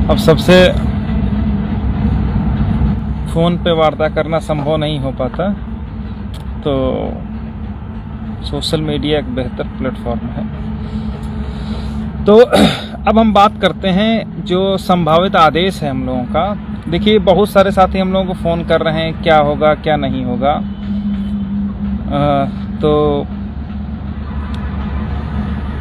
अब सबसे फ़ोन पे वार्ता करना संभव नहीं हो पाता, तो सोशल मीडिया एक बेहतर प्लेटफॉर्म है। तो अब हम बात करते हैं जो संभावित आदेश है हम लोगों का। देखिए, बहुत सारे साथी हम लोगों को फ़ोन कर रहे हैं, क्या होगा क्या नहीं होगा। तो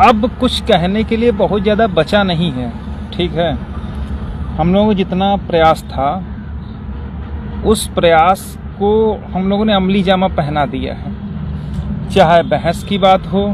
अब कुछ कहने के लिए बहुत ज़्यादा बचा नहीं है, ठीक है। हम लोगों को जितना प्रयास था, उस प्रयास को हम लोगों ने अमली जामा पहना दिया है। चाहे बहस की बात हो,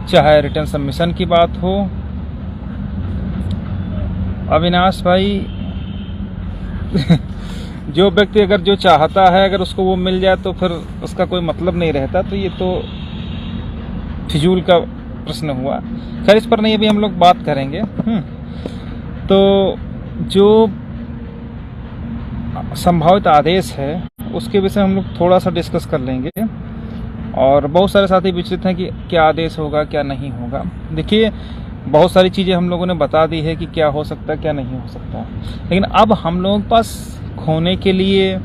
चाहे रिटर्न सबमिशन की बात हो। अविनाश भाई जो व्यक्ति अगर जो चाहता है, अगर उसको वो मिल जाए तो फिर उसका कोई मतलब नहीं रहता। तो ये तो फिजूल का प्रश्न हुआ। खैर, इस पर नहीं अभी हम लोग बात करेंगे। तो जो संभावित आदेश है उसके विषय हम लोग थोड़ा सा डिस्कस कर लेंगे। और बहुत सारे साथी विचलित हैं कि क्या आदेश होगा क्या नहीं होगा। देखिए, बहुत सारी चीज़ें हम लोगों ने बता दी है कि क्या हो सकता है क्या नहीं हो सकता, लेकिन अब हम लोगों के पास खोने के लिए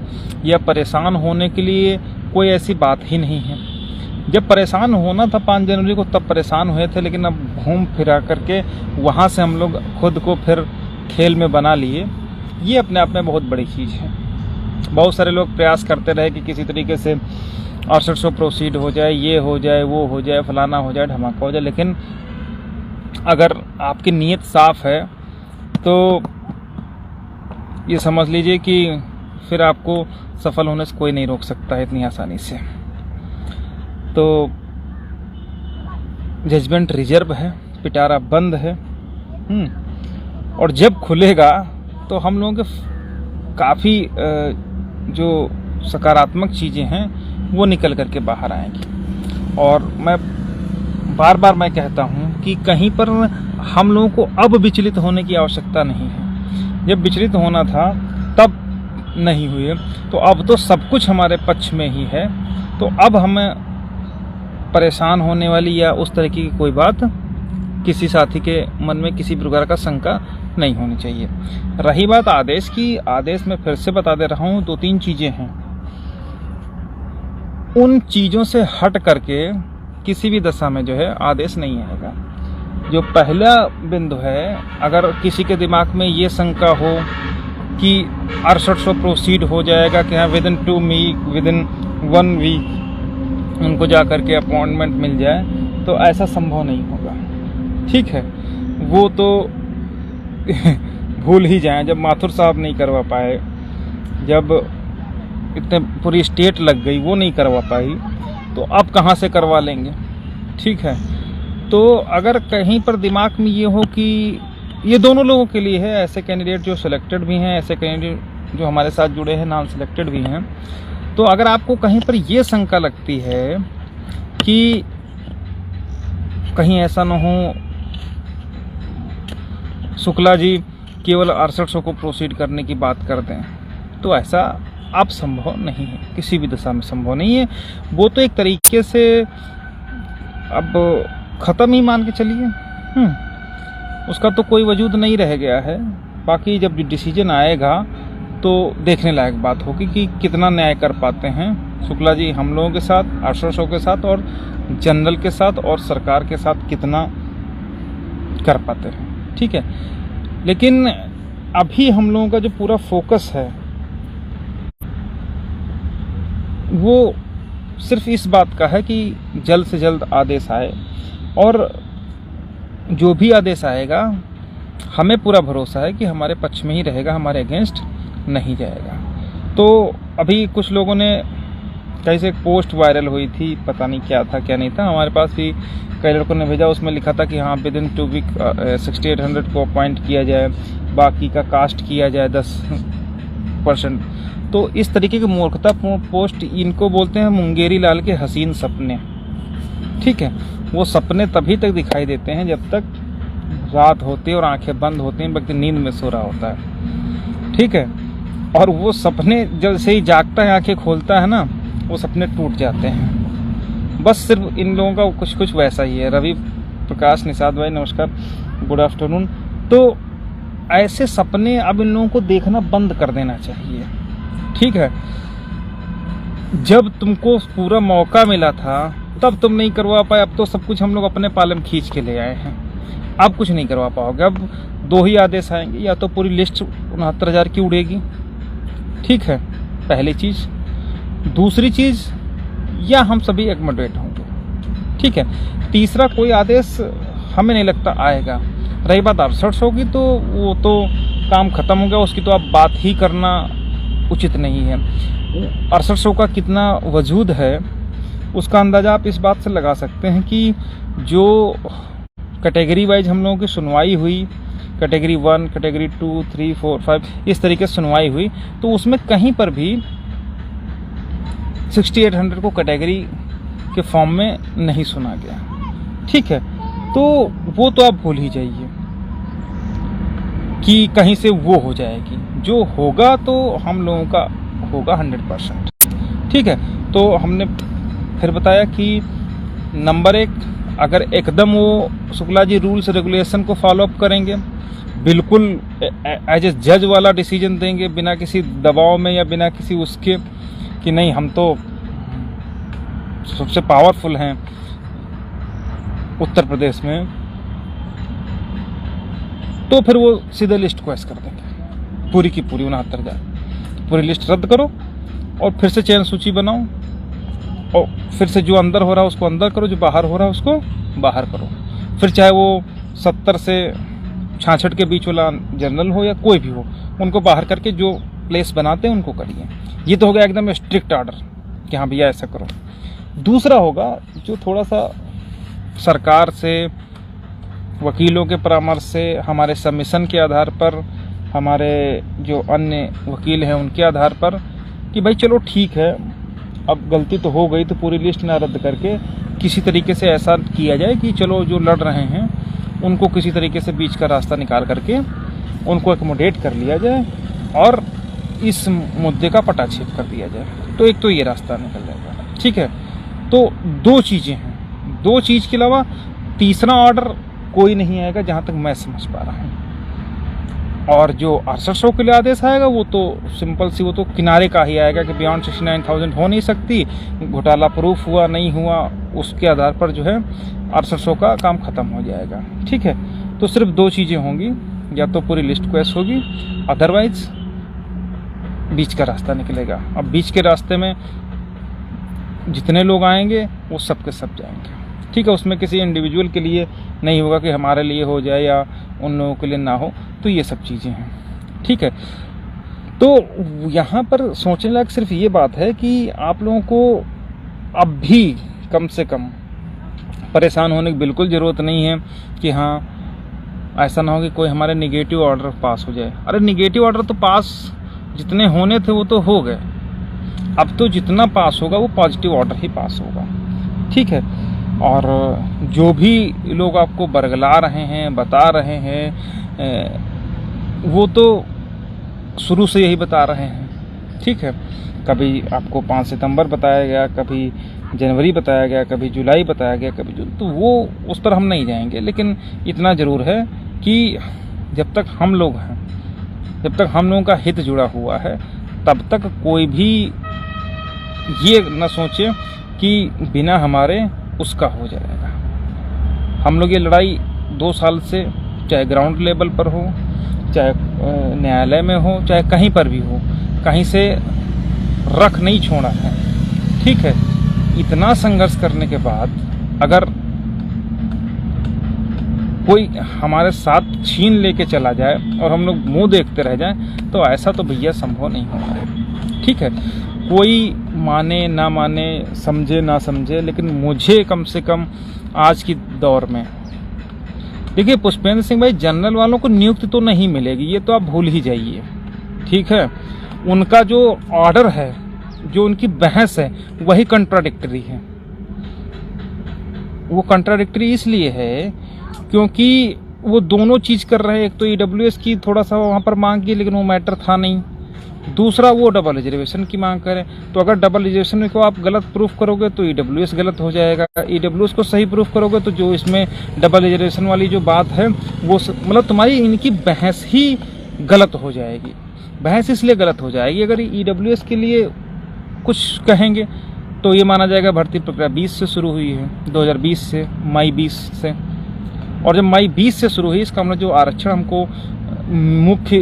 या परेशान होने के लिए कोई ऐसी बात ही नहीं है। जब परेशान होना था 5 जनवरी को, तब परेशान हुए थे, लेकिन अब घूम फिरा करके वहाँ से हम लोग खुद को फिर खेल में बना लिए। ये अपने आप में बहुत बड़ी चीज़ है। बहुत सारे लोग प्रयास करते रहे कि किसी तरीके से 6800 प्रोसीड हो जाए, ये हो जाए, वो हो जाए, फलाना हो जाए, धमाका हो जाए। लेकिन अगर आपकी नीयत साफ़ है तो ये समझ लीजिए कि फिर आपको सफल होने से कोई नहीं रोक सकता है इतनी आसानी से। तो जजमेंट रिजर्व है, पिटारा बंद है। और जब खुलेगा तो हम लोगों के काफ़ी जो सकारात्मक चीज़ें हैं वो निकल करके बाहर आएंगी। और मैं बार बार कहता हूँ कि कहीं पर हम लोगों को अब विचलित होने की आवश्यकता नहीं है। जब विचलित होना था तब नहीं हुए, तो अब तो सब कुछ हमारे पक्ष में ही है। तो अब हमें परेशान होने वाली या उस तरीके की कोई बात किसी साथी के मन में किसी प्रकार का शंका नहीं होनी चाहिए। रही बात आदेश की, आदेश में फिर से बता दे रहा हूँ, 2-3 चीज़ें हैं। उन चीज़ों से हट करके किसी भी दशा में जो है आदेश नहीं आएगा। जो पहला बिंदु है, अगर किसी के दिमाग में ये शंका हो कि 6800 प्रोसीड हो जाएगा कि हाँ विदिन 1 वीक उनको जा करके अपॉइंटमेंट मिल जाए, तो ऐसा संभव नहीं होगा, ठीक है। वो तो भूल ही जाएं। जब माथुर साहब नहीं करवा पाए, जब इतने पूरी स्टेट लग गई वो नहीं करवा पाई, तो अब कहाँ से करवा लेंगे, ठीक है। तो अगर कहीं पर दिमाग में ये हो कि ये दोनों लोगों के लिए है, ऐसे कैंडिडेट जो सिलेक्टेड भी हैं, ऐसे कैंडिडेट जो हमारे साथ जुड़े हैं नॉन सिलेक्टेड भी हैं, तो अगर आपको कहीं पर ये शंका लगती है कि कहीं ऐसा न हो शुक्ला जी केवल 6800 को प्रोसीड करने की बात कर दें, तो ऐसा अब संभव नहीं है, किसी भी दशा में संभव नहीं है। वो तो एक तरीके से अब ख़त्म ही मान के चलिए, उसका तो कोई वजूद नहीं रह गया है। बाकी जब डिसीजन आएगा तो देखने लायक बात होगी कि कितना न्याय कर पाते हैं शुक्ला जी हम लोगों के साथ, 6800 के साथ और जनरल के साथ और सरकार के साथ कितना कर पाते हैं, ठीक है। लेकिन अभी हम लोगों का जो पूरा फोकस है वो सिर्फ इस बात का है कि जल्द से जल्द आदेश आए, और जो भी आदेश आएगा हमें पूरा भरोसा है कि हमारे पक्ष में ही रहेगा, हमारे अगेंस्ट नहीं जाएगा। तो अभी कुछ लोगों ने कहीं से एक पोस्ट वायरल हुई थी, पता नहीं क्या था क्या नहीं था, हमारे पास भी कई लड़कों ने भेजा, उसमें लिखा था कि हाँ विदिन 2 वीक 6800 को अपॉइंट किया जाए, बाकी का कास्ट किया जाए 10%। तो इस तरीके की मूर्खतापूर्ण पोस्ट, इनको बोलते हैं मुंगेरी लाल के हसीन सपने, ठीक है। वो सपने तभी तक दिखाई देते हैं जब तक रात होती है और आंखें बंद होती हैं, व्यक्ति नींद में सो रहा होता है, ठीक है। और वो सपने जब से ही जागता है, आंखें खोलता है ना, वो सपने टूट जाते हैं। बस सिर्फ इन लोगों का कुछ कुछ वैसा ही है। रवि प्रकाश निषाद भाई नमस्कार, गुड आफ्टरनून। तो ऐसे सपने अब इन लोगों को देखना बंद कर देना चाहिए। ठीक है, जब तुमको पूरा मौका मिला था तब तुम नहीं करवा पाए, अब तो सब कुछ हम लोग अपने पाले में खींच के ले आए हैं, अब कुछ नहीं करवा पाओगे। अब दो ही आदेश आएंगे, या तो पूरी लिस्ट 69,000 की उड़ेगी, ठीक है, पहली चीज़। दूसरी चीज़, या हम सभी एकमोडेट होंगे, ठीक है। तीसरा कोई आदेश हमें नहीं लगता आएगा। रही बात 6800 की, तो वो तो काम ख़त्म हो गया, उसकी तो अब बात ही करना उचित नहीं है। 6800 का कितना वजूद है उसका अंदाज़ा आप इस बात से लगा सकते हैं कि जो कैटेगरी वाइज हम लोगों की सुनवाई हुई, कैटेगरी 1, कैटेगरी 2, 3, 4, 5 इस तरीके से सुनवाई हुई, तो उसमें कहीं पर भी 6800 को कैटेगरी के फॉर्म में नहीं सुना गया, ठीक है। तो वो तो आप भूल ही जाइए कि कहीं से वो हो जाएगी, जो होगा तो हम लोगों का होगा 100%, ठीक है। तो हमने फिर बताया कि नंबर 1, अगर एकदम वो शुक्ला जी रूल्स रेगुलेशन को फॉलो अप करेंगे, बिल्कुल एज ए जज वाला डिसीजन देंगे, बिना किसी दबाव में या बिना किसी उसके कि नहीं हम तो सबसे पावरफुल हैं उत्तर प्रदेश में, तो फिर वो सीधे लिस्ट क्वेश्चन कर देंगे, पूरी की पूरी 69,000 पूरी लिस्ट रद्द करो और फिर से चयन सूची बनाओ, और फिर से जो अंदर हो रहा है उसको अंदर करो, जो बाहर हो रहा है उसको बाहर करो। फिर चाहे वो 70 से 66 के बीच वाला जनरल हो या कोई भी हो, उनको बाहर करके जो प्लेस बनाते हैं उनको करिए। ये तो हो गया एकदम स्ट्रिक्ट ऑर्डर कि हाँ भैया ऐसा करो। दूसरा होगा जो थोड़ा सा सरकार से, वकीलों के परामर्श से, हमारे सबमिशन के आधार पर, हमारे जो अन्य वकील हैं उनके आधार पर, कि भाई चलो ठीक है, अब गलती तो हो गई, तो पूरी लिस्ट ना रद्द करके किसी तरीके से ऐसा किया जाए कि चलो जो लड़ रहे हैं उनको किसी तरीके से बीच का रास्ता निकाल करके उनको एकमोडेट कर लिया जाए और इस मुद्दे का पटाक्षेप कर दिया जाए। तो एक तो ये रास्ता निकल जाएगा, ठीक है। तो दो चीज़ें हैं, दो चीज़ के अलावा तीसरा ऑर्डर कोई नहीं आएगा जहाँ तक मैं समझ पा रहा हूँ। और जो 6800 के लिए आदेश आएगा वो तो सिंपल सी, वो तो किनारे का ही आएगा कि बियॉन्ड 69,000 हो नहीं सकती, घोटाला प्रूफ हुआ नहीं हुआ, उसके आधार पर जो है 6800 का काम ख़त्म हो जाएगा, ठीक है। तो सिर्फ दो चीज़ें होंगी, या तो पूरी लिस्ट क्वेश्चन होगी, अदरवाइज बीच का रास्ता निकलेगा। अब बीच के रास्ते में जितने लोग आएंगे वो सब के सब जाएंगे, ठीक है। उसमें किसी इंडिविजुअल के लिए नहीं होगा कि हमारे लिए हो जाए या उन लोगों के लिए ना हो, तो ये सब चीज़ें हैं, ठीक है। तो यहाँ पर सोचने लायक सिर्फ ये बात है कि आप लोगों को अब भी कम से कम परेशान होने की बिल्कुल ज़रूरत नहीं है कि हाँ ऐसा ना हो कि कोई हमारे निगेटिव ऑर्डर पास हो जाए। अरे निगेटिव ऑर्डर तो पास जितने होने थे वो तो हो गए, अब तो जितना पास होगा वो पॉजिटिव ऑर्डर ही पास होगा, ठीक है। और जो भी लोग आपको बरगला रहे हैं, बता रहे हैं, वो तो शुरू से यही बता रहे हैं, ठीक है। कभी आपको 5 सितंबर बताया गया, कभी जनवरी बताया गया, कभी जुलाई बताया गया, कभी जून, तो वो उस पर हम नहीं जाएंगे। लेकिन इतना ज़रूर है कि जब तक हम लोग हैं, जब तक हम लोगों का हित जुड़ा हुआ है, तब तक कोई भी ये न सोचे कि बिना हमारे उसका हो जाएगा। हम लोग ये लड़ाई 2 साल से, चाहे ग्राउंड लेवल पर हो, चाहे न्यायालय में हो, चाहे कहीं पर भी हो, कहीं से रख नहीं छोड़ा है, ठीक है। इतना संघर्ष करने के बाद अगर कोई हमारे साथ छीन लेके चला जाए और हम लोग मुंह देखते रह जाएं, तो ऐसा तो भैया संभव नहीं होगा, ठीक है। कोई माने ना माने, समझे ना समझे, लेकिन मुझे कम से कम आज की दौर में, देखिए पुष्पेंद्र सिंह भाई, जनरल वालों को नियुक्ति तो नहीं मिलेगी, ये तो आप भूल ही जाइए, ठीक है। उनका जो ऑर्डर है, जो उनकी बहस है, वही कंट्राडिक्टरी है। वो कंट्राडिक्टरी इसलिए है क्योंकि वो दोनों चीज़ कर रहे हैं। एक तो EWS की थोड़ा सा वहाँ पर मांग की, लेकिन वो मैटर था नहीं, दूसरा वो डबल रिजर्वेशन की मांग करें। तो अगर डबल रिजर्वेशन को आप गलत प्रूफ करोगे तो ईडब्ल्यूएस गलत हो जाएगा, ईडब्ल्यूएस को सही प्रूफ करोगे तो जो इसमें डबल रिजर्वेशन वाली जो बात है वो मतलब तुम्हारी इनकी बहस ही गलत हो जाएगी। बहस इसलिए गलत हो जाएगी, अगर ईडब्ल्यूएस के लिए कुछ कहेंगे तो ये माना जाएगा भर्ती प्रक्रिया 20 से शुरू हुई है, 2020 से, मई 20 से। और जब मई 20 से शुरू हुई, इसका मतलब जो आरक्षण हमको मुख्य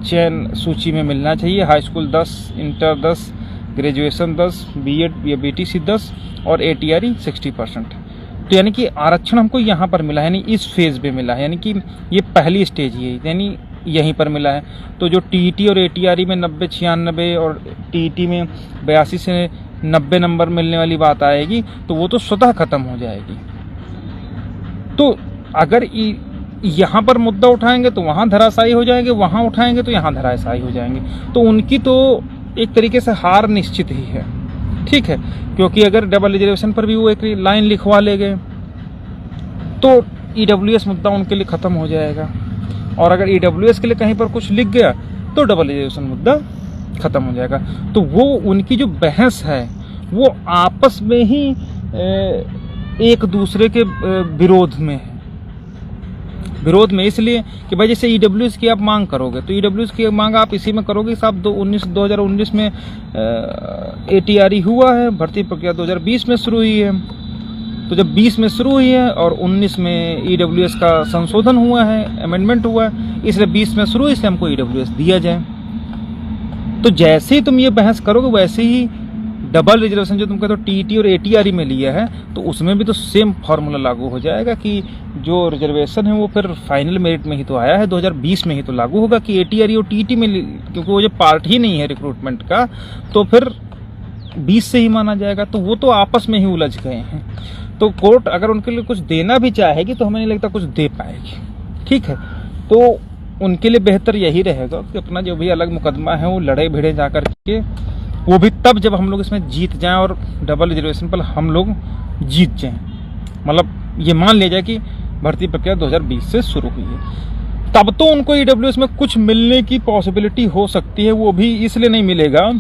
चयन सूची में मिलना चाहिए, high school 10, inter 10, graduation 10, BEd या बीटीसी 10 और एटीआरई 60%। तो यानी कि आरक्षण हमको यहाँ पर मिला है, यानी इस फेज पे मिला है, यानी कि ये पहली स्टेज ही है, यानी यहीं पर मिला है। तो जो टीईटी और एटीआरई में 90, 96 और टीईटी में 82 से 90 नंबर मिलने वाली बात आएगी तो वो तो स्वतः खत्म हो जाएगी। तो अगर यहाँ पर मुद्दा उठाएंगे तो वहाँ धराशायी हो जाएंगे, वहाँ उठाएंगे तो यहाँ धराशायी हो जाएंगे। तो उनकी तो एक तरीके से हार निश्चित ही है, ठीक है, क्योंकि अगर डबल रिजर्वेशन पर भी वो एक लाइन लिखवा ले गए तो ईडब्ल्यूएस मुद्दा उनके लिए खत्म हो जाएगा, और अगर ईडब्ल्यूएस के लिए कहीं पर कुछ लिख गया तो डबल रिजर्वेशन मुद्दा खत्म हो जाएगा। तो वो उनकी जो बहस है वो आपस में ही एक दूसरे के विरोध में है। विरोध में इसलिए कि भाई जैसे ईडब्ल्यूएस की आप मांग करोगे तो ईडब्ल्यूएस की मांग आप इसी में करोगे साहब 2019 में एटीआरई हुआ है, भर्ती प्रक्रिया 2020 में शुरू हुई है। तो जब 20 में शुरू हुई है और 19 में ईडब्ल्यूएस का संशोधन हुआ है, अमेंडमेंट हुआ है, इसलिए 20 में शुरू, इसलिए हमको ईडब्ल्यूएस दिया जाए। तो जैसे ही तुम ये बहस करोगे वैसे ही डबल रिजर्वेशन जो तुम कहते हो टीईटी और एटीआरई में लिया है तो उसमें भी तो सेम फार्मूला लागू हो जाएगा कि जो रिजर्वेशन है वो फिर फाइनल मेरिट में ही तो आया है, 2020 में ही तो लागू होगा कि एटीआरई और टीईटी में, क्योंकि वो जो पार्ट ही नहीं है रिक्रूटमेंट का तो फिर 20 से ही माना जाएगा। तो वो तो आपस में ही उलझ गए हैं। तो कोर्ट अगर उनके लिए कुछ देना भी चाहेगी तो हमें नहीं लगता कुछ दे पाएगी, ठीक है। तो उनके लिए बेहतर यही रहेगा कि अपना जो भी अलग मुकदमा है वो लड़े भिड़े जा कर के, वो भी तब जब हम लोग इसमें जीत जाएं और डबल रिजर्वेशन पर हम लोग जीत जाएं, मतलब ये मान लिया जाए कि भर्ती प्रक्रिया 2020 से शुरू हुई है, तब तो उनको ईडब्ल्यूएस में कुछ मिलने की पॉसिबिलिटी हो सकती है। वो भी इसलिए नहीं मिलेगा